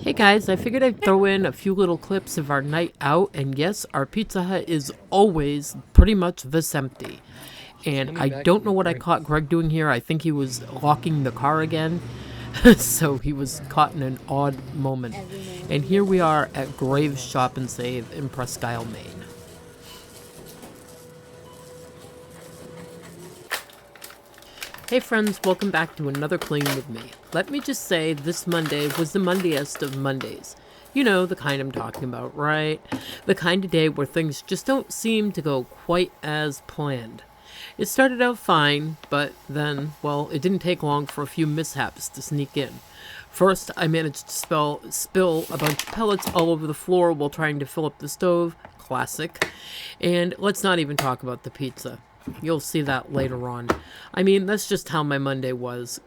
Hey guys, I figured I'd throw in a few little clips of our night out, and yes, our Pizza Hut is always pretty much this empty. And I don't know what I caught Greg doing here. I think he was locking the car again. So he was caught in an odd moment. And here we are at Graves Shop and Save in Presque Isle, Maine. Hey friends, welcome back to another clean with me. Let me just say this Monday was the Mondayest of Mondays. You know, the kind I'm talking about, right? The kind of day where things just don't seem to go quite as planned. It started out fine, but then, well, it didn't take long for a few mishaps to sneak in. First, I managed to spill a bunch of pellets all over the floor while trying to fill up the stove. Classic. And let's not even talk about the pizza. You'll see that later on. I mean, that's just how my Monday was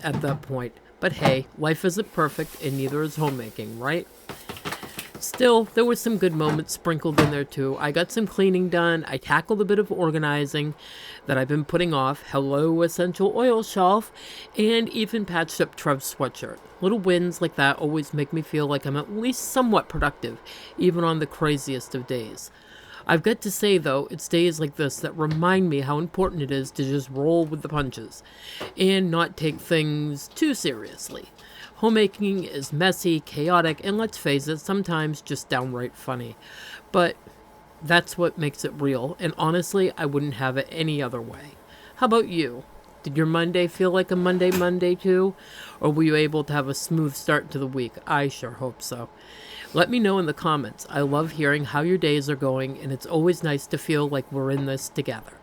at that point. But hey, life isn't perfect, and neither is homemaking, right? Still, there were some good moments sprinkled in there too. I got some cleaning done. I tackled a bit of organizing that I've been putting off. Hello, essential oil shelf. And even patched up Trev's sweatshirt. Little wins like that always make me feel like I'm at least somewhat productive, even on the craziest of days. I've got to say, though, it's days like this that remind me how important it is to just roll with the punches and not take things too seriously. Homemaking is messy, chaotic, and let's face it, sometimes just downright funny. But that's what makes it real, and honestly, I wouldn't have it any other way. How about you? Did your Monday feel like a Monday too? Or were you able to have a smooth start to the week? I sure hope so. Let me know in the comments. I love hearing how your days are going, and it's always nice to feel like we're in this together.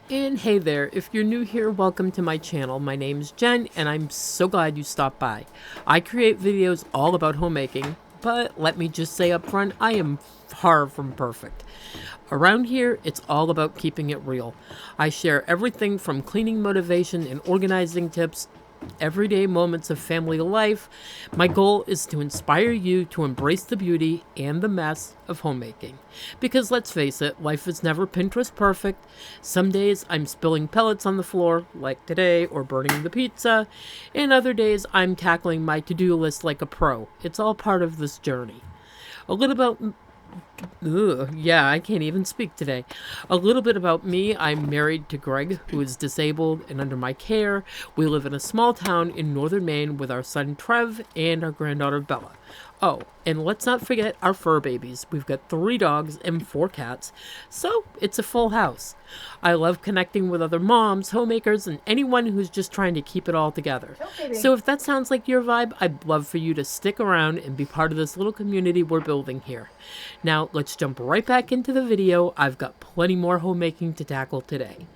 And hey there, if you're new here, welcome to my channel. My name's Jen, and I'm so glad you stopped by. I create videos all about homemaking, but let me just say up front, I am far from perfect. Around here, it's all about keeping it real. I share everything from cleaning motivation and organizing tips, everyday moments of family life. My goal is to inspire you to embrace the beauty and the mess of homemaking. Because let's face it, life is never Pinterest perfect. Some days I'm spilling pellets on the floor, like today, or burning the pizza. And other days I'm tackling my to-do list like a pro. It's all part of this journey. A little about yeah, I can't even speak today. A little bit about me. I'm married to Greg, who is disabled and under my care. We live in a small town in northern Maine with our son Trev and our granddaughter Bella. Oh, and let's not forget our fur babies. We've got 3 dogs and 4 cats, so it's a full house. I love connecting with other moms, homemakers, and anyone who's just trying to keep it all together. So if that sounds like your vibe, I'd love for you to stick around and be part of this little community we're building here. Now, let's jump right back into the video. I've got plenty more homemaking to tackle today.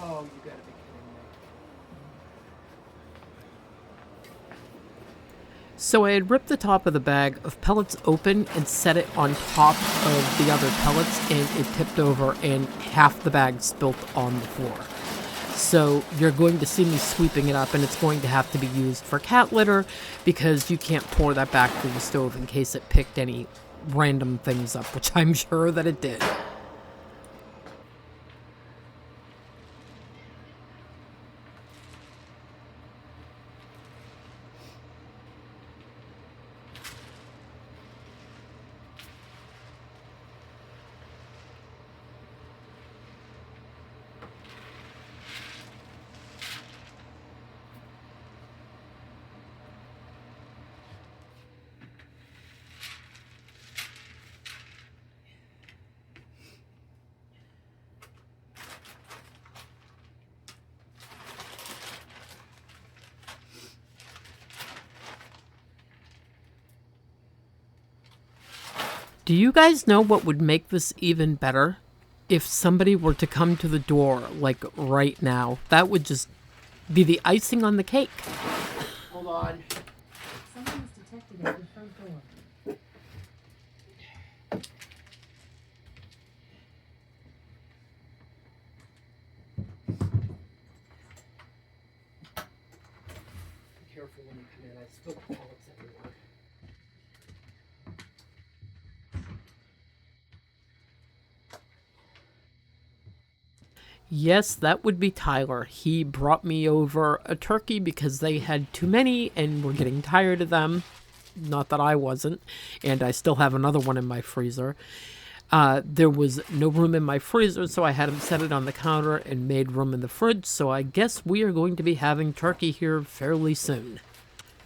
Oh, you gotta be kidding me. So I had ripped the top of the bag of pellets open and set it on top of the other pellets, and it tipped over and half the bag spilt on the floor. So you're going to see me sweeping it up, and it's going to have to be used for cat litter because you can't pour that back through the stove in case it picked any random things up, which I'm sure that it did. Do you guys know what would make this even better? If somebody were to come to the door, like right now, that would just be the icing on the cake. Hold on. Someone's detected at the front door. Be careful when you come in. I spilled pellets everywhere. Yes, that would be Tyler. He brought me over a turkey because they had too many and were getting tired of them. Not that I wasn't. And I still have another one in my freezer. There was no room in my freezer, so I had him set it on the counter and made room in the fridge. So I guess we are going to be having turkey here fairly soon.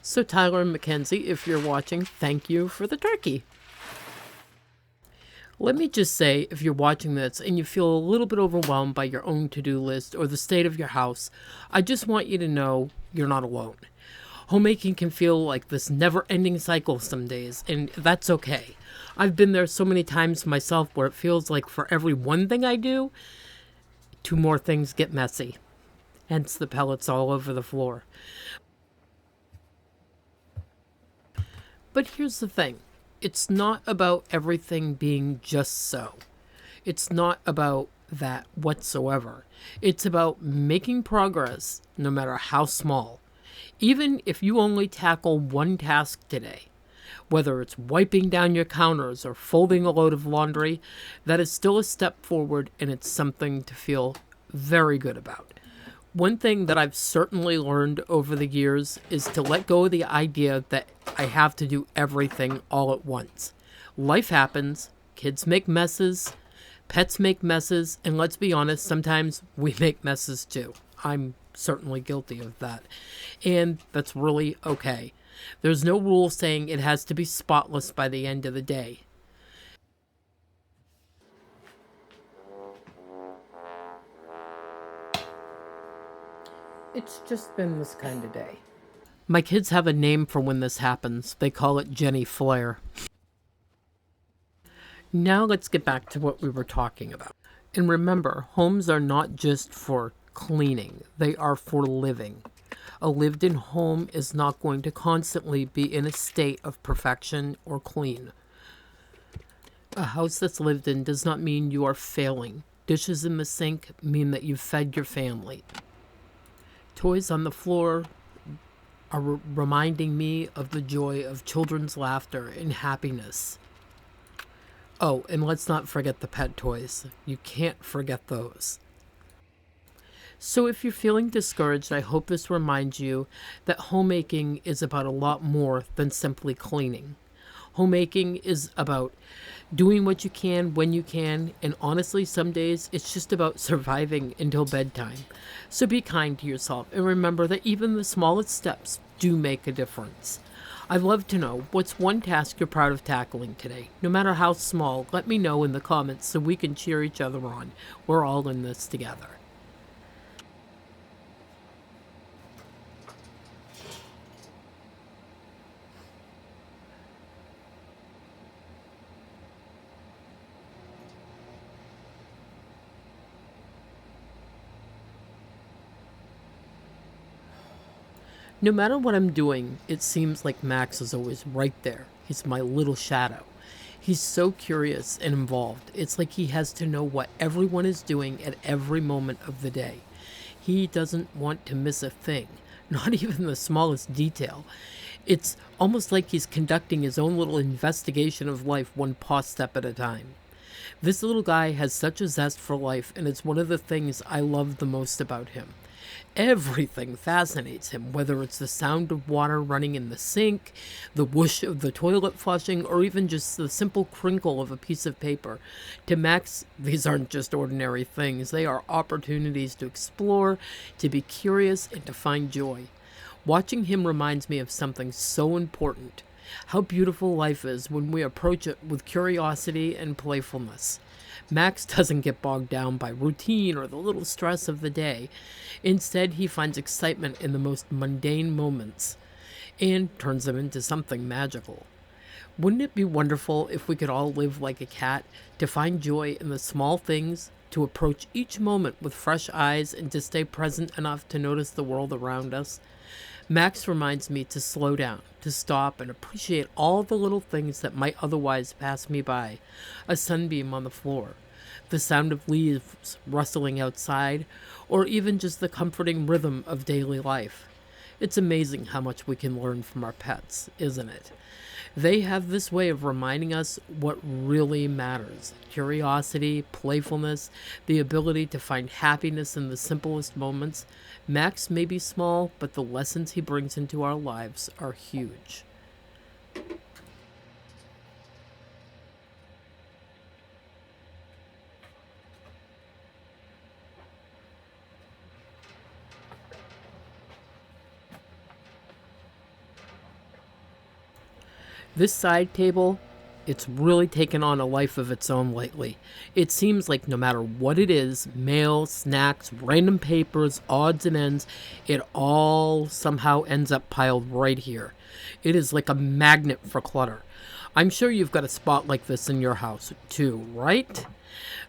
So Tyler and Mackenzie, if you're watching, thank you for the turkey. Let me just say, if you're watching this and you feel a little bit overwhelmed by your own to-do list or the state of your house, I just want you to know you're not alone. Homemaking can feel like this never-ending cycle some days, and that's okay. I've been there so many times myself where it feels like for every one thing I do, two more things get messy. Hence the pellets all over the floor. But here's the thing. It's not about everything being just so. It's not about that whatsoever. It's about making progress, no matter how small. Even if you only tackle one task today, whether it's wiping down your counters or folding a load of laundry, that is still a step forward, and it's something to feel very good about. One thing that I've certainly learned over the years is to let go of the idea that I have to do everything all at once. Life happens, kids make messes, pets make messes, and let's be honest, sometimes we make messes too. I'm certainly guilty of that. And that's really okay. There's no rule saying it has to be spotless by the end of the day. It's just been this kind of day. My kids have a name for when this happens. They call it Jenny Flair. Now let's get back to what we were talking about. And remember, homes are not just for cleaning. They are for living. A lived-in home is not going to constantly be in a state of perfection or clean. A house that's lived in does not mean you are failing. Dishes in the sink mean that you've fed your family. Toys on the floor are reminding me of the joy of children's laughter and happiness. Oh, and let's not forget the pet toys. You can't forget those. So if you're feeling discouraged, I hope this reminds you that homemaking is about a lot more than simply cleaning. Homemaking is about doing what you can when you can, and honestly, some days it's just about surviving until bedtime. So be kind to yourself and remember that even the smallest steps do make a difference. I'd love to know what's one task you're proud of tackling today. No matter how small, let me know in the comments so we can cheer each other on. We're all in this together. No matter what I'm doing, it seems like Max is always right there. He's my little shadow. He's so curious and involved. It's like he has to know what everyone is doing at every moment of the day. He doesn't want to miss a thing, not even the smallest detail. It's almost like he's conducting his own little investigation of life one paw step at a time. This little guy has such a zest for life, and it's one of the things I love the most about him. Everything fascinates him, whether it's the sound of water running in the sink, the whoosh of the toilet flushing, or even just the simple crinkle of a piece of paper. To Max, these aren't just ordinary things. They are opportunities to explore, to be curious, and to find joy. Watching him reminds me of something so important. How beautiful life is when we approach it with curiosity and playfulness. Max doesn't get bogged down by routine or the little stress of the day. Instead, he finds excitement in the most mundane moments and turns them into something magical. Wouldn't it be wonderful if we could all live like a cat, to find joy in the small things, to approach each moment with fresh eyes, and to stay present enough to notice the world around us? Max reminds me to slow down, to stop and appreciate all the little things that might otherwise pass me by. A sunbeam on the floor, the sound of leaves rustling outside, or even just the comforting rhythm of daily life. It's amazing how much we can learn from our pets, isn't it? They have this way of reminding us what really matters: curiosity, playfulness, the ability to find happiness in the simplest moments. Max may be small, but the lessons he brings into our lives are huge. This side table, it's really taken on a life of its own lately. It seems like no matter what it is, mail, snacks, random papers, odds and ends, it all somehow ends up piled right here. It is like a magnet for clutter. I'm sure you've got a spot like this in your house too, right?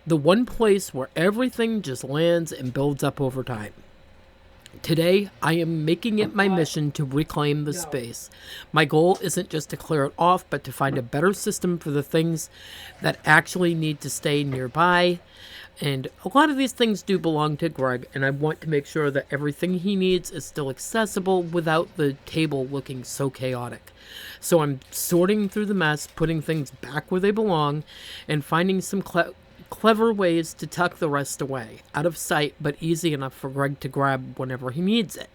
The one place where everything just lands and builds up over time. Today, I am making it my mission to reclaim the space. My goal isn't just to clear it off, but to find a better system for the things that actually need to stay nearby. And a lot of these things do belong to Greg, and I want to make sure that everything he needs is still accessible without the table looking so chaotic. So I'm sorting through the mess, putting things back where they belong, and finding some clever ways to tuck the rest away, out of sight but easy enough for Greg to grab whenever he needs it.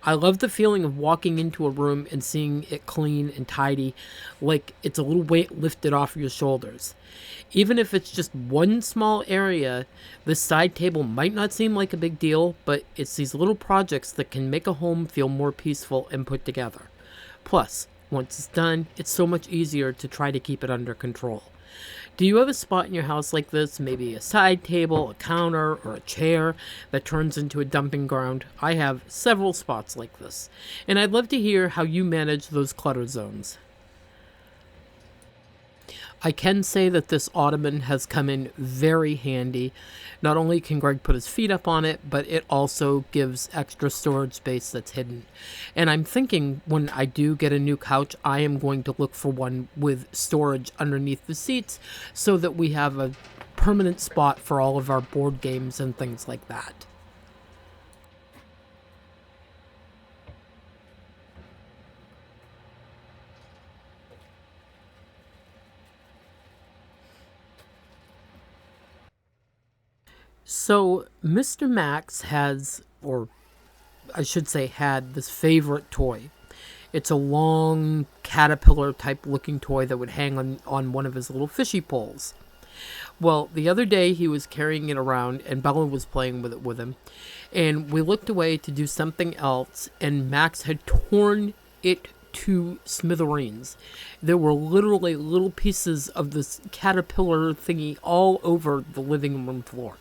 I love the feeling of walking into a room and seeing it clean and tidy, like it's a little weight lifted off your shoulders. Even if it's just one small area, this side table might not seem like a big deal, but it's these little projects that can make a home feel more peaceful and put together. Plus, once it's done, it's so much easier to try to keep it under control. Do you have a spot in your house like this? Maybe a side table, a counter, or a chair that turns into a dumping ground? I have several spots like this, and I'd love to hear how you manage those clutter zones. I can say that this ottoman has come in very handy. Not only can Greg put his feet up on it, but it also gives extra storage space that's hidden. And I'm thinking when I do get a new couch, I am going to look for one with storage underneath the seats so that we have a permanent spot for all of our board games and things like that. So, Mr. Max has, or I should say, had this favorite toy. It's a long caterpillar type looking toy that would hang on one of his little fishy poles. Well, the other day he was carrying it around and Bella was playing with it with him. And we looked away to do something else, and Max had torn it to smithereens. There were literally little pieces of this caterpillar thingy all over the living room floor.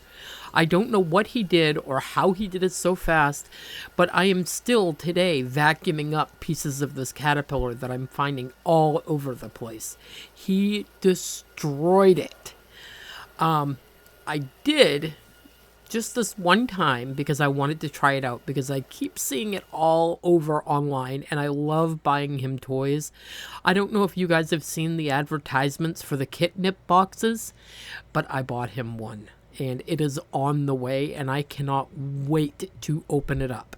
I don't know what he did or how he did it so fast, but I am still today vacuuming up pieces of this caterpillar that I'm finding all over the place. He destroyed it. I did just this one time because I wanted to try it out, because I keep seeing it all over online and I love buying him toys. I don't know if you guys have seen the advertisements for the Kitnip boxes, but I bought him one. And it is on the way, and I cannot wait to open it up.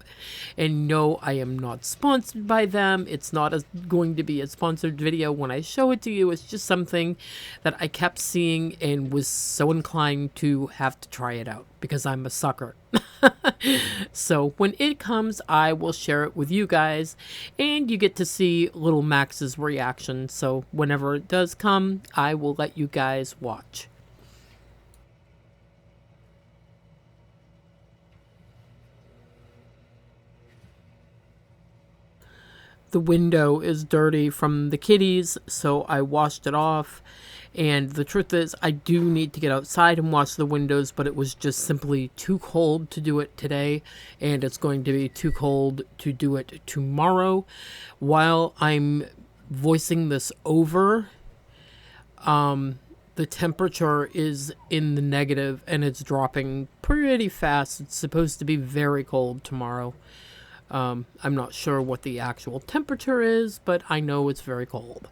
And no, I am not sponsored by them. It's not going to be a sponsored video when I show it to you. It's just something that I kept seeing and was so inclined to have to try it out because I'm a sucker. So when it comes, I will share it with you guys, and you get to see little Max's reaction. So whenever it does come, I will let you guys watch. The window is dirty from the kitties, so I washed it off. And the truth is, I do need to get outside and wash the windows, but it was just simply too cold to do it today, and it's going to be too cold to do it tomorrow. While I'm voicing this over, the temperature is in the negative and it's dropping pretty fast. It's supposed to be very cold tomorrow. I'm not sure what the actual temperature is, but I know it's very cold.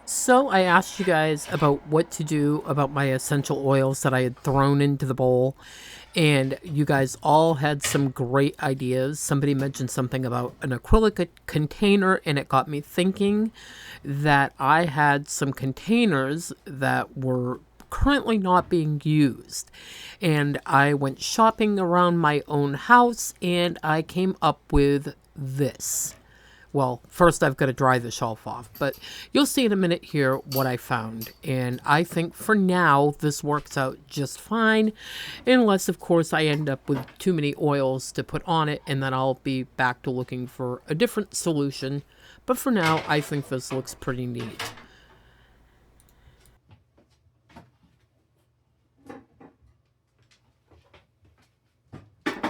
So I asked you guys about what to do about my essential oils that I had thrown into the bowl, and you guys all had some great ideas. Somebody mentioned something about an acrylic container, and it got me thinking that I had some containers that were currently not being used. And I went shopping around my own house, and I came up with this. Well, first I've got to dry the shelf off, but you'll see in a minute here what I found. And I think for now, this works out just fine, unless, of course, I end up with too many oils to put on it, and then I'll be back to looking for a different solution. But for now, I think this looks pretty neat.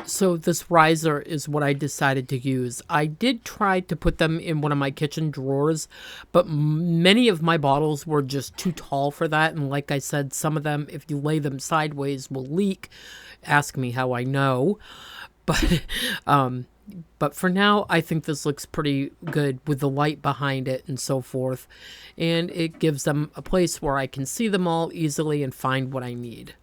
So this riser is what I decided to use. I did try to put them in one of my kitchen drawers, but many of my bottles were just too tall for that. And like I said, some of them, if you lay them sideways, will leak. Ask me how I know. But for now, I think this looks pretty good with the light behind it and so forth. And it gives them a place where I can see them all easily and find what I need.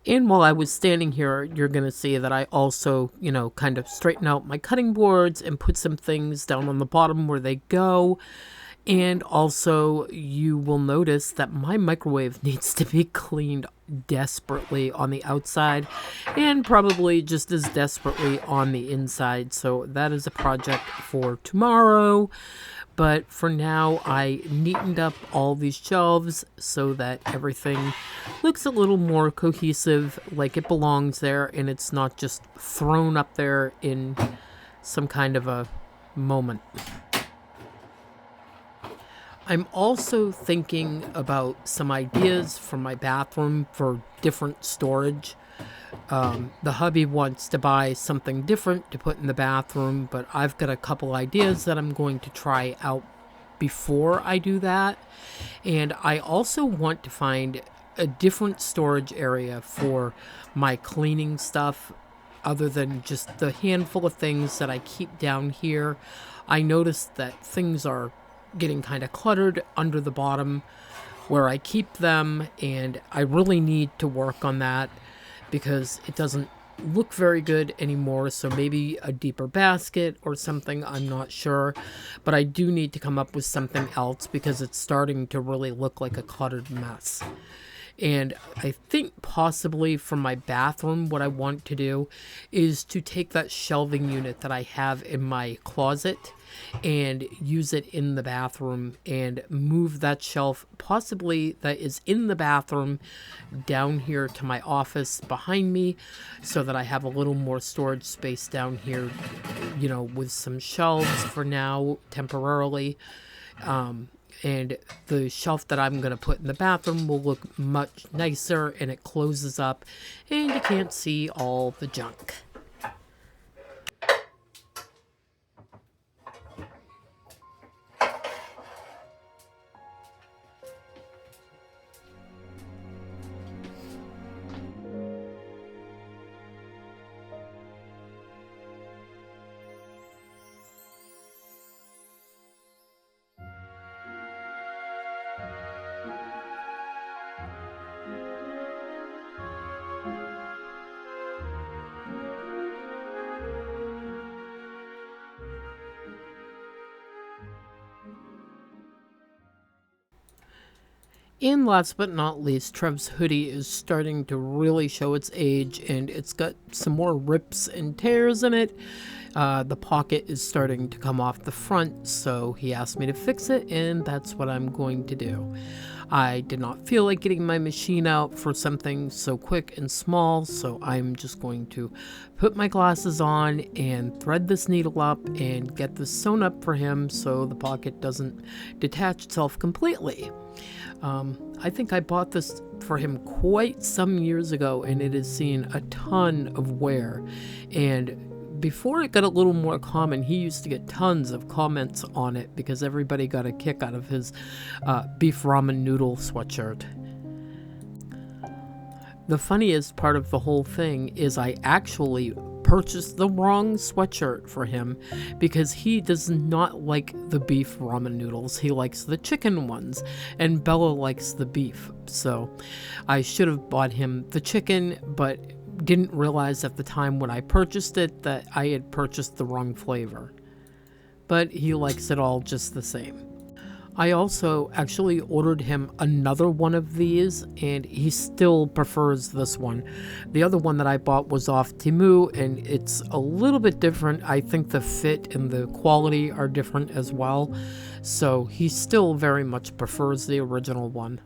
And while I was standing here, you're going to see that I also, kind of straighten out my cutting boards and put some things down on the bottom where they go. And also, you will notice that my microwave needs to be cleaned desperately on the outside and probably just as desperately on the inside. So that is a project for tomorrow. But for now, I neatened up all these shelves so that everything looks a little more cohesive, like it belongs there, and it's not just thrown up there in some kind of a moment. I'm also thinking about some ideas for my bathroom for different storage. The hubby wants to buy something different to put in the bathroom, but I've got a couple ideas that I'm going to try out before I do that. And I also want to find a different storage area for my cleaning stuff other than just the handful of things that I keep down here. I noticed that things are getting kind of cluttered under the bottom where I keep them, and I really need to work on that because it doesn't look very good anymore. So maybe a deeper basket or something, I'm not sure. But I do need to come up with something else because it's starting to really look like a cluttered mess. And I think possibly for my bathroom, what I want to do is to take that shelving unit that I have in my closet and use it in the bathroom and move that shelf possibly that is in the bathroom down here to my office behind me so that I have a little more storage space down here, with some shelves for now temporarily. And the shelf that I'm going to put in the bathroom will look much nicer, and it closes up and you can't see all the junk. And last but not least, Trev's hoodie is starting to really show its age, and it's got some more rips and tears in it. The pocket is starting to come off the front, so he asked me to fix it, and that's what I'm going to do. I did not feel like getting my machine out for something so quick and small, so I'm just going to put my glasses on and thread this needle up and get this sewn up for him so the pocket doesn't detach itself completely. I think I bought this for him quite some years ago, and it has seen a ton of wear. And before it got a little more common, he used to get tons of comments on it because everybody got a kick out of his beef ramen noodle sweatshirt. The funniest part of the whole thing is I actually purchased the wrong sweatshirt for him because he does not like the beef ramen noodles. He likes the chicken ones, and Bella likes the beef. So I should have bought him the chicken, but didn't realize at the time when I purchased it that I had purchased the wrong flavor. But he likes it all just the same. I also actually ordered him another one of these, and he still prefers this one. The other one that I bought was off Temu, and it's a little bit different. I think the fit and the quality are different as well, so he still very much prefers the original one.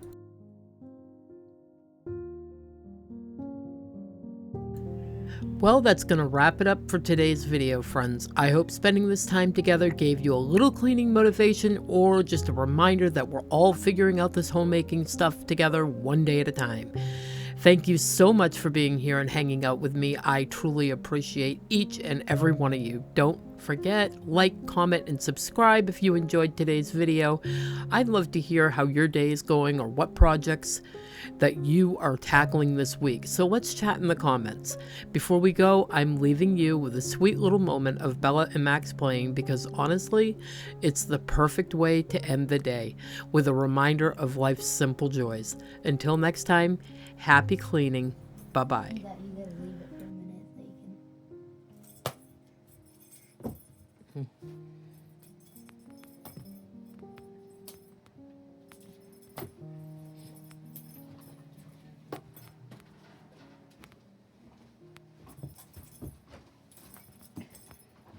Well, that's going to wrap it up for today's video, friends. I hope spending this time together gave you a little cleaning motivation or just a reminder that we're all figuring out this homemaking stuff together one day at a time. Thank you so much for being here and hanging out with me. I truly appreciate each and every one of you. Don't forget, like, comment, and subscribe if you enjoyed today's video. I'd love to hear how your day is going or what projects that you are tackling this week. So let's chat in the comments. Before we go, I'm leaving you with a sweet little moment of Bella and Max playing because honestly, it's the perfect way to end the day with a reminder of life's simple joys. Until next time, happy cleaning. Bye-bye. You gotta leave it for a minute so you can.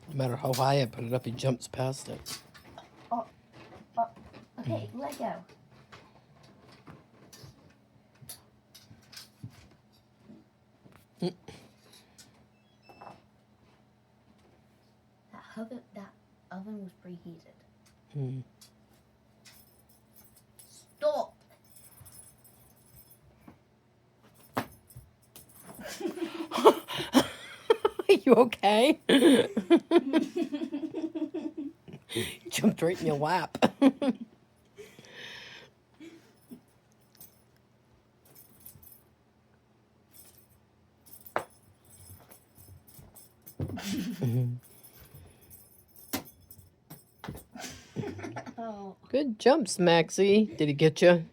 No matter how high I put it up, he jumps past it. Okay, let go. That oven was preheated. Stop! Are you okay? Jumped right in your lap. Oh. Good jumps, Maxie. Did he get you?